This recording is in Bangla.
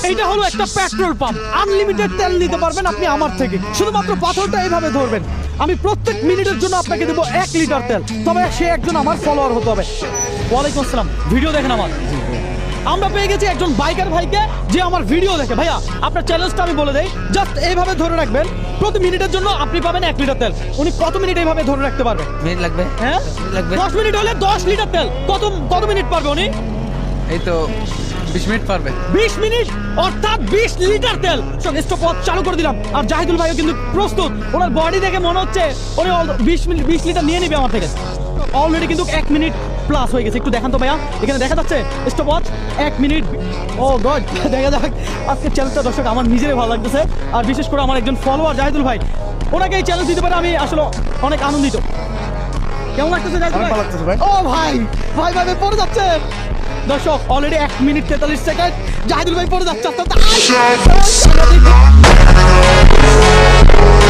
এইটা হলো একটা পেট্রোল পাম্প, আনলিমিটেড তেল নিতে পারবেন আপনি আমার থেকে। শুধুমাত্র পাথরটা এইভাবে ধরবেন, আমি প্রত্যেক মিনিটের জন্য আপনাকে দেবো 1 লিটার তেল, তবে সে একজন আমার ফলোয়ার হতে হবে। ওয়ালাইকুম আসসালাম, ভিডিও দেখেন আমার। আমরা পেয়ে গেছি একজন বাইকার ভাইকে যে আমার ভিডিও দেখে। ভাইয়া আপনার চ্যালেঞ্জটা আমি বলে দেই, জাস্ট এইভাবে ধরে রাখবেন, প্রতি মিনিটের জন্য আপনি পাবেন 1 লিটার তেল। উনি কত মিনিট এইভাবে ধরে রাখতে পারবে? মিনিট লাগবে, হ্যাঁ লাগবে 10 মিনিট হলে 10 লিটার তেল। কত মিনিট পারবে উনি? এই তো 20 মিনিট পারবে। 20 মিনিট অর্থাৎ 20 লিটার তেল। স্টপ ওয়াচ চালু করে দিলাম। আর জাহিদুল ভাইও কিন্তু প্রস্তুত, ওনার বডি দেখে মনে হচ্ছে উনি 20 লিটার নিয়ে নিবে আমার থেকে। অলরেডি কিন্তু 1 মিনিট প্লাস হয়ে গেছে। একটু দেখান তো ভাইয়া, এখানে দেখা যাচ্ছে স্টপ ওয়াচ 1 মিনিট। ও গড, দেখা যাক আজকে চ্যালেঞ্জটা দর্শক আমার নিজেরই ভালো লাগতেছে, আর বিশেষ করে আমার একজন ফলোয়ার জাহিদুল ভাই, ওনাকে এই চ্যালেঞ্জ দিতে পারে আমি আসলে অনেক আনন্দিত। কেমন লাগতেছে জাহিদুল ভাই? ভালো লাগতেছে ভাই। ও ভাই ভাই ভাই ভাই পড়ে যাচ্ছে দর্শক। অলরেডি 1 মিনিট 43 সেকেন্ড, জাহিদুল ভাই পড়ে যাচ্ছে আস্তে আস্তে।